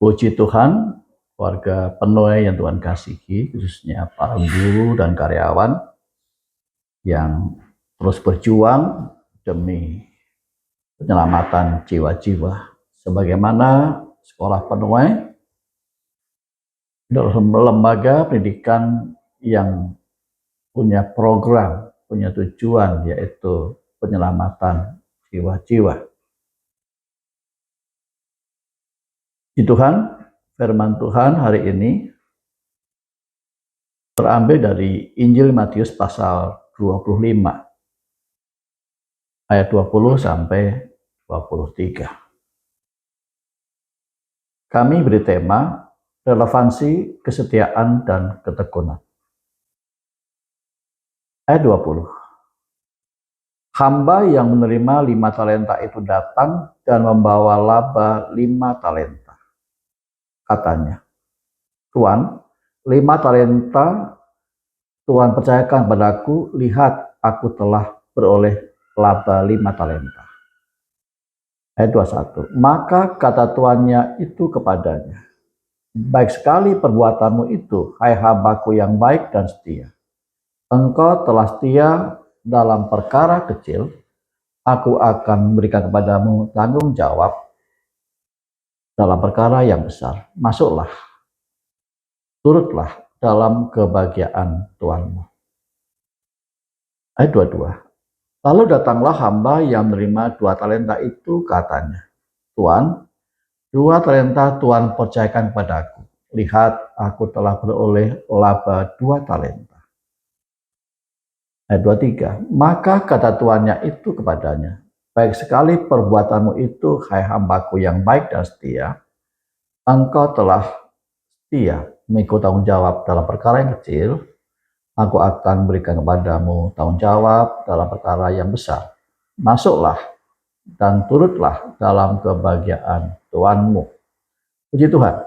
Puji Tuhan, warga Penoy yang Tuhan kasihi, khususnya para guru dan karyawan yang terus berjuang demi penyelamatan jiwa-jiwa. Sebagaimana sekolah Penoy dalam lembaga pendidikan yang punya program, punya tujuan, yaitu penyelamatan jiwa-jiwa. Puji Tuhan, firman Tuhan hari ini terambil dari Injil Matius pasal 25 ayat 20 sampai 23. Kami beri tema relevansi, kesetiaan, dan ketekunan. Ayat 20. Hamba yang menerima 5 talenta itu datang dan membawa laba 5 talenta. Katanya, Tuan, 5 talenta Tuhan percayakan padaku, lihat aku telah beroleh laba 5 talenta. Ayat 21. Maka kata tuannya itu kepadanya, baik sekali perbuatanmu itu, hai hambaku yang baik dan setia. Engkau telah setia dalam perkara kecil, aku akan memberikan kepadamu tanggung jawab dalam perkara yang besar. Masuklah, turutlah dalam kebahagiaan Tuhanmu. Ayat 22. Lalu datanglah hamba yang menerima 2 talenta itu, katanya, Tuan, 2 talenta Tuhan percayakan padaku. Lihat, aku telah beroleh laba 2 talenta. Ayat 23. Maka kata tuannya itu kepadanya, baik sekali perbuatanmu itu, hai hambaku yang baik dan setia. Engkau telah setia mengikut tanggung jawab dalam perkara yang kecil, aku akan berikan kepadamu tanggung jawab dalam perkara yang besar. Masuklah dan turutlah dalam kebahagiaan Tuhanmu. Puji Tuhan.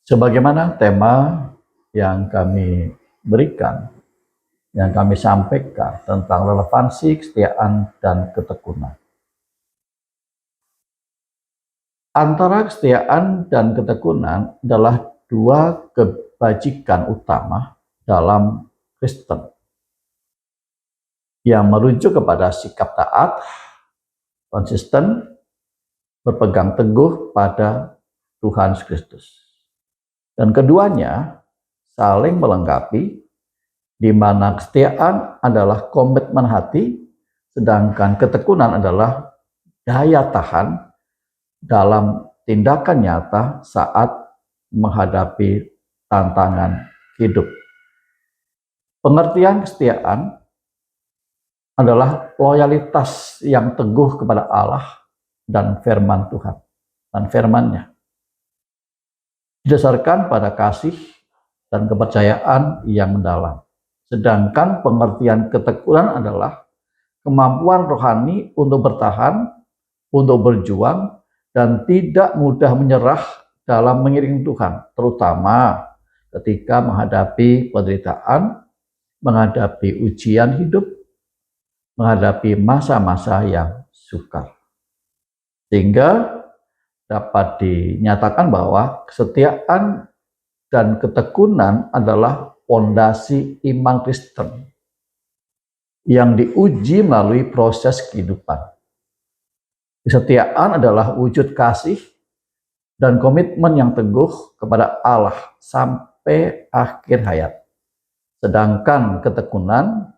Sebagaimana tema yang kami berikan, yang kami sampaikan tentang relevansi, kesetiaan, dan ketekunan. Antara kesetiaan dan ketekunan adalah 2 kebajikan utama dalam Kristen yang merujuk kepada sikap taat, konsisten, berpegang teguh pada Tuhan Kristus. Dan keduanya saling melengkapi, di mana kesetiaan adalah komitmen hati, sedangkan ketekunan adalah daya tahan dalam tindakan nyata saat menghadapi tantangan hidup. Pengertian kesetiaan adalah loyalitas yang teguh kepada Allah dan firman Tuhan dan firman-Nya, didasarkan pada kasih dan kepercayaan yang mendalam. Sedangkan pengertian ketekunan adalah kemampuan rohani untuk bertahan, untuk berjuang, dan tidak mudah menyerah dalam mengiring Tuhan, terutama ketika menghadapi penderitaan, menghadapi ujian hidup, menghadapi masa-masa yang sukar. Sehingga dapat dinyatakan bahwa kesetiaan dan ketekunan adalah fondasi iman Kristen yang diuji melalui proses kehidupan. Kesetiaan adalah wujud kasih dan komitmen yang teguh kepada Allah sampai akhir hayat. Sedangkan ketekunan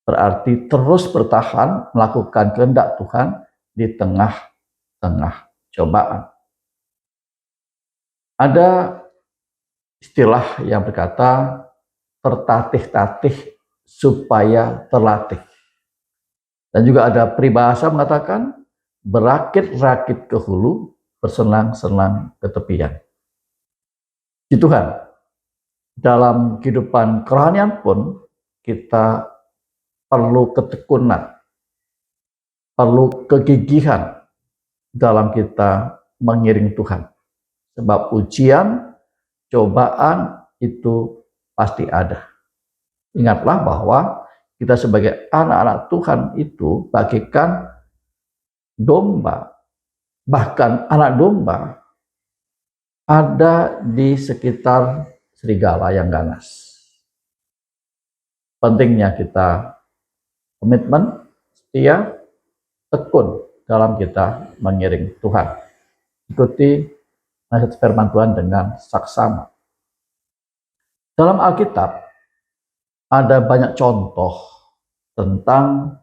berarti terus bertahan melakukan kehendak Tuhan di tengah-tengah cobaan. Ada istilah yang berkata tertatih-tatih supaya terlatih. Dan juga ada peribahasa mengatakan berakit-rakit ke hulu, bersenang-senang ke tepian. Di Tuhan, dalam kehidupan kerohanian pun kita perlu ketekunan, perlu kegigihan dalam kita mengiring Tuhan. Sebab ujian, cobaan itu pasti ada. Ingatlah bahwa kita sebagai anak-anak Tuhan itu bagaikan domba. Bahkan anak domba ada di sekitar serigala yang ganas. Pentingnya kita komitmen, setia, tekun dalam kita mengiring Tuhan. Ikuti nasihat firman Tuhan dengan saksama. Dalam Alkitab ada banyak contoh tentang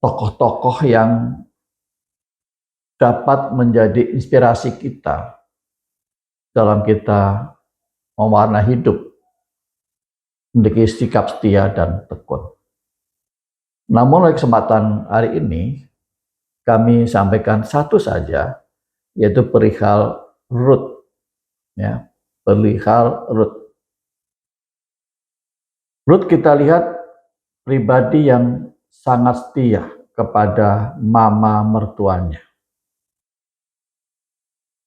tokoh-tokoh yang dapat menjadi inspirasi kita dalam kita mewarnai hidup, memiliki sikap setia dan tekun. Namun oleh kesempatan hari ini, kami sampaikan satu saja, yaitu perihal Rut. Ya, perihal Rut. Rut kita lihat pribadi yang sangat setia kepada mama mertuanya.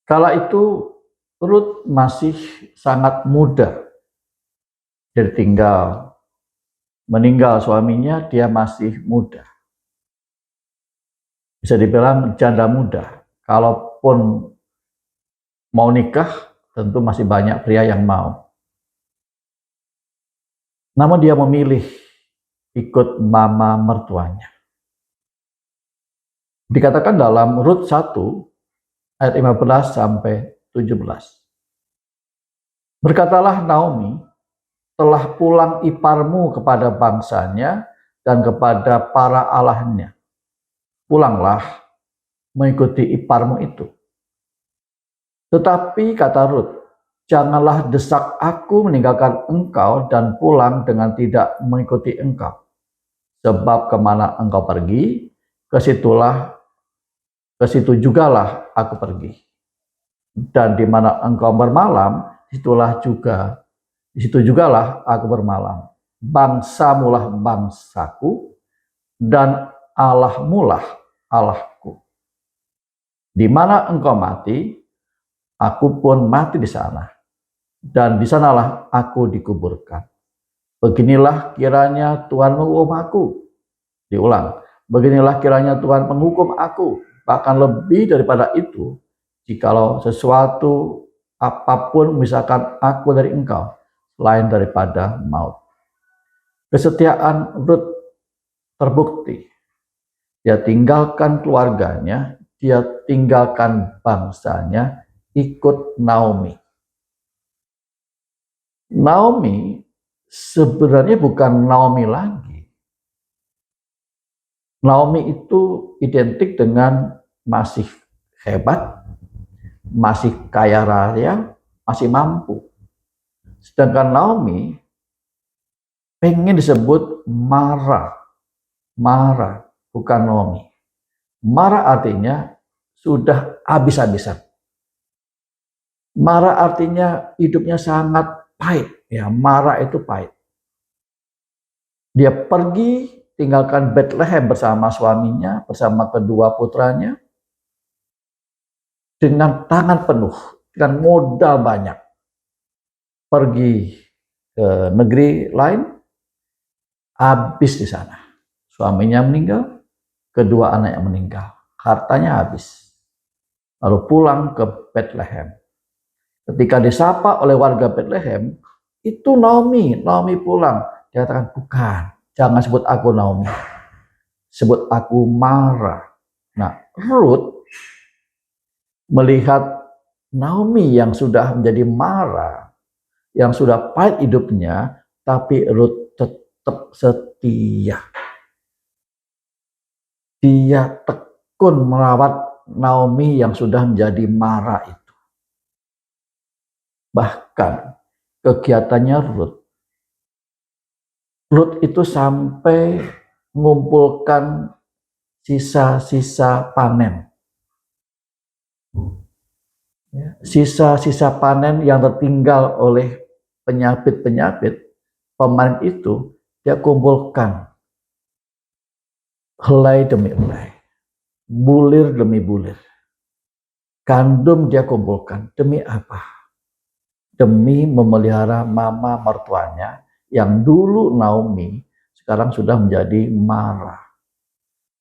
Kala itu Rut masih sangat muda. Ditinggal, meninggal suaminya, dia masih muda. Bisa dibilang janda muda. Kalaupun mau nikah, tentu masih banyak pria yang mau. Namun dia memilih ikut mama mertuanya. Dikatakan dalam Rut 1 ayat 15 sampai 17. Berkatalah Naomi, telah pulang iparmu kepada bangsanya dan kepada para allahnya. Pulanglah mengikuti iparmu itu. Tetapi kata Rut, janganlah desak aku meninggalkan engkau dan pulang dengan tidak mengikuti engkau. Sebab kemana engkau pergi, ke situ jugalah aku pergi. Dan di mana engkau bermalam, di situ jugalah aku bermalam. Bangsamulah bangsaku, dan Allahmulah Allahku. Di mana engkau mati, aku pun mati di sana. Dan di sanalah aku dikuburkan. Beginilah kiranya Tuhan menghukum aku. Diulang. Beginilah kiranya Tuhan menghukum aku. Bahkan lebih daripada itu, jikalau sesuatu apapun misalkan aku dari engkau, selain daripada maut. Kesetiaan Rut terbukti. Dia tinggalkan keluarganya, dia tinggalkan bangsanya, ikut Naomi. Naomi sebenarnya bukan Naomi lagi. Naomi itu identik dengan masih hebat, masih kaya raya, masih mampu. Sedangkan Naomi pengen disebut Mara. Mara, bukan Naomi. Mara artinya sudah habis-habisan. Mara artinya hidupnya sangat pahit. Ya, Mara itu pahit. Dia pergi tinggalkan Bethlehem bersama suaminya, bersama kedua putranya, dengan tangan penuh, dengan modal banyak. Pergi ke negeri lain, habis di sana. Suaminya meninggal, kedua anaknya meninggal, hartanya habis. Lalu pulang ke Bethlehem. Ketika disapa oleh warga Bethlehem, itu Naomi pulang. Dia katakan, bukan, jangan sebut aku Naomi, sebut aku Mara. Nah, Ruth melihat Naomi yang sudah menjadi Mara, yang sudah pahit hidupnya, tapi Ruth tetap setia. Dia tekun merawat Naomi yang sudah menjadi Mara itu. Bahkan kegiatannya Ruth itu sampai mengumpulkan sisa-sisa panen. Sisa-sisa panen yang tertinggal oleh penyabit-penyabit, pemanen itu dia kumpulkan. Helai demi helai, bulir demi bulir. Gandum dia kumpulkan. Demi apa? Demi memelihara mama mertuanya yang dulu Naomi, sekarang sudah menjadi Mara.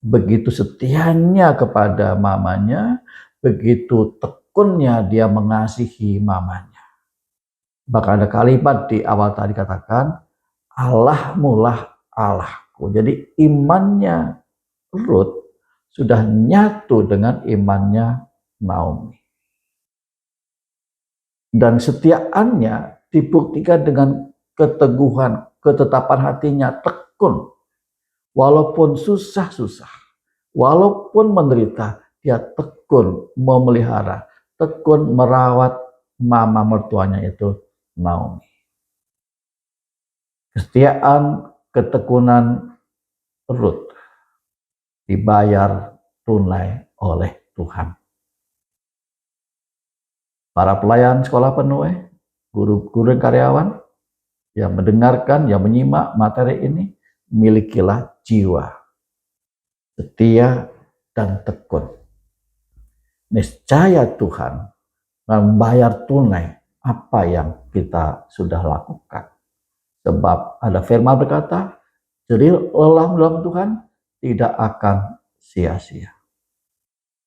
Begitu setianya kepada mamanya, begitu tekun tekunnya dia mengasihi mamanya. Bahkan ada kalimat di awal tadi katakan, Allah mulah Allahku. Jadi imannya Ruth sudah nyatu dengan imannya Naomi. Dan kesetiaannya dibuktikan dengan keteguhan, ketetapan hatinya tekun. Walaupun susah-susah, walaupun menderita, dia tekun memelihara, tekun merawat mama mertuanya itu Naomi. Kesetiaan, ketekunan Ruth dibayar tunai oleh Tuhan. Para pelayan sekolah penuh, guru-guru karyawan yang mendengarkan, yang menyimak materi ini, milikilah jiwa setia dan tekun. Niscaya Tuhan membayar tunai apa yang kita sudah lakukan. Sebab ada firman berkata, jerih lelah dalam Tuhan tidak akan sia-sia.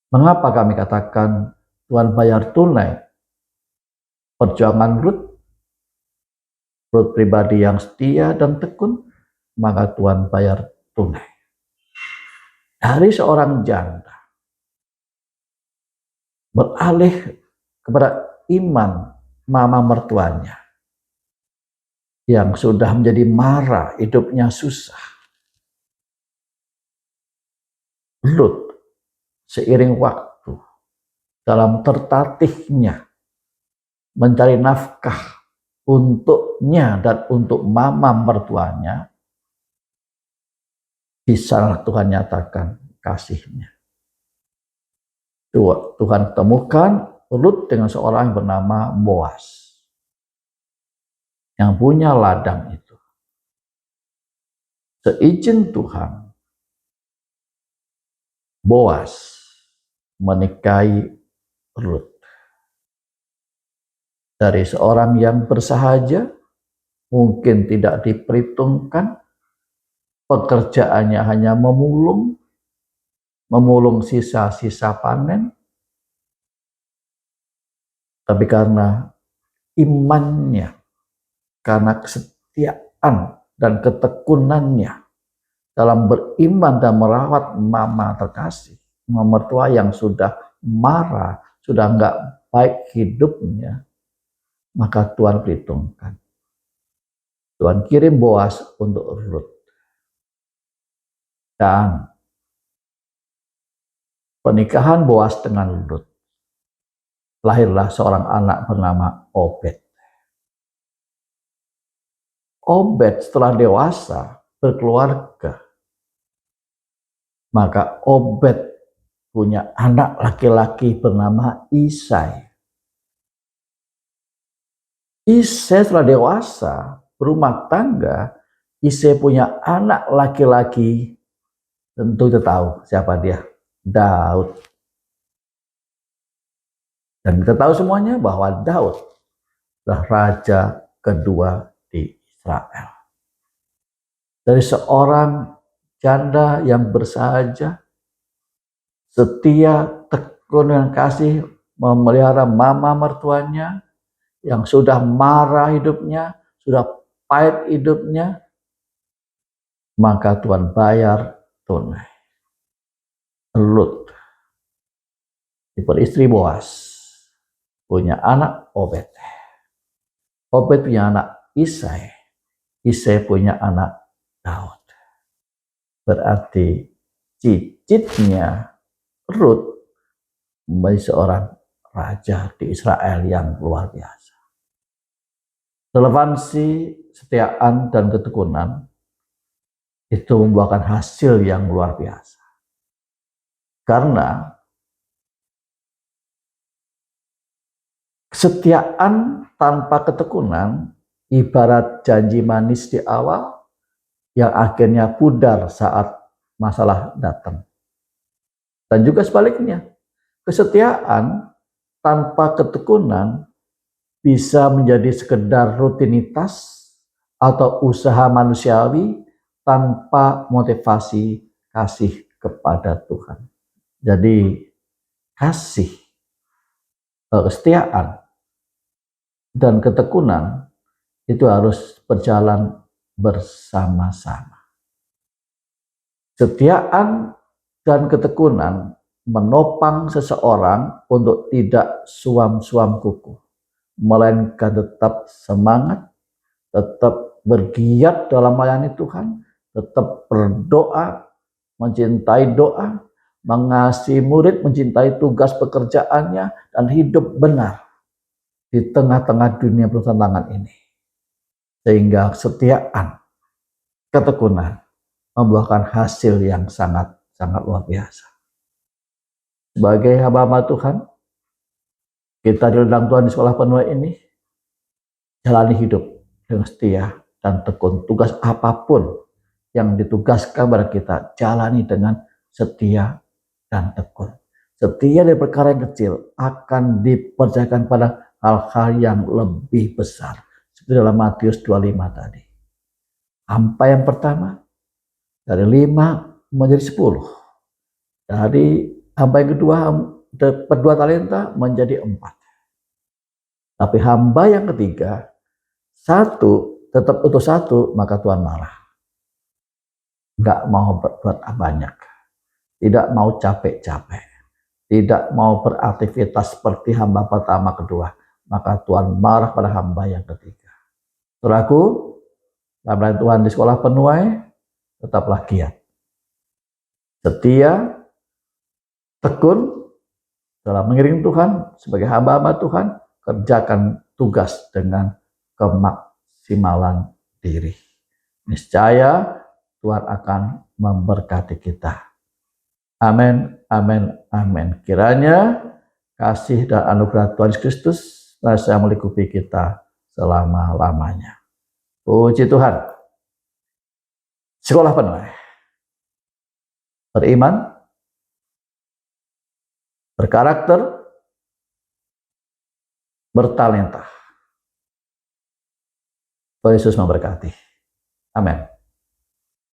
Mengapa kami katakan Tuhan bayar tunai perjuangan Ruth pribadi yang setia dan tekun, maka Tuhan bayar tunai. Dari seorang janda beralih kepada iman mama mertuanya yang sudah menjadi marah, hidupnya susah. Ruth seiring waktu dalam tertatihnya mencari nafkah untuknya dan untuk mama mertuanya, bisa Tuhan nyatakan kasihnya. Tuhan temukan Ruth dengan seorang yang bernama Boas yang punya ladang itu. Seizin Tuhan, Boas menikahi Ruth. Dari seorang yang bersahaja, mungkin tidak diperhitungkan, pekerjaannya hanya memulung sisa-sisa panen, tapi karena imannya, karena kesetiaan dan ketekunannya dalam beriman dan merawat mama terkasih, mama mertua yang sudah marah, sudah enggak baik hidupnya, maka Tuhan perhitungkan. Tuhan kirim Boas untuk Ruth. Dan pernikahan Boas dengan Ruth, lahirlah seorang anak bernama Obed. Obed setelah dewasa berkeluarga, maka Obed punya anak laki-laki bernama Isai. Isai setelah dewasa berumah tangga, Isai punya anak laki-laki, tentu kita tahu siapa dia, Daud. Dan kita tahu semuanya bahwa Daud adalah raja kedua di Israel. Dari seorang janda yang bersahaja, setia, tekun dan kasih memelihara mama mertuanya yang sudah marah hidupnya, sudah pahit hidupnya, maka Tuhan bayar tunai. Ruth beristri Boas, punya anak Obed. Obed punya anak Isai. Isai punya anak Daud. Berarti cicitnya Ruth menjadi seorang raja di Israel yang luar biasa. Relevansi, kesetiaan, dan ketekunan itu membuahkan hasil yang luar biasa. Karena kesetiaan tanpa ketekunan ibarat janji manis di awal yang akhirnya pudar saat masalah datang. Dan juga sebaliknya, kesetiaan tanpa ketekunan bisa menjadi sekedar rutinitas atau usaha manusiawi tanpa motivasi kasih kepada Tuhan. Jadi kasih kesetiaan dan ketekunan itu harus berjalan bersama-sama. Kesetiaan dan ketekunan menopang seseorang untuk tidak suam-suam kuku, melainkan tetap semangat, tetap bergiat dalam melayani Tuhan, tetap berdoa, mencintai doa, mengasihi murid, mencintai tugas pekerjaannya, dan hidup benar di tengah-tengah dunia penuh tantangan ini. Sehingga kesetiaan, ketekunan membuahkan hasil yang sangat luar biasa. Sebagai hamba-hamba Tuhan, kita di ladang Tuhan di sekolah penuai ini, jalani hidup dengan setia dan tekun. Tugas apapun yang ditugaskan kepada kita, jalani dengan setia dan tekun. Setia dari perkara yang kecil akan dipercayakan pada hal-hal yang lebih besar. Seperti dalam Matius 25 tadi. Hampa yang pertama, dari 5 menjadi 10. Dari hamba yang kedua, dapat 2 talenta menjadi 4. Tapi hamba yang ketiga, 1 tetap utuh 1, maka Tuhan marah. Nggak mau berbuat banyak. Tidak mau capek-capek. Tidak mau beraktivitas seperti hamba pertama kedua, maka Tuhan marah pada hamba yang ketiga. Saudaraku, dalam Tuhan di sekolah penuai, tetaplah giat, setia, tekun dalam mengiring Tuhan sebagai hamba-hamba Tuhan, kerjakan tugas dengan kemaksimalan diri. Niscaya Tuhan akan memberkati kita. Amin, amin, amin. Kiranya kasih dan anugerah Tuhan Yesus Kristus senantiasa melingkupi kita selama-lamanya. Puji Tuhan. Sekolah penuai. Beriman, berkarakter, bertalenta. Tuhan Yesus memberkati. Amin.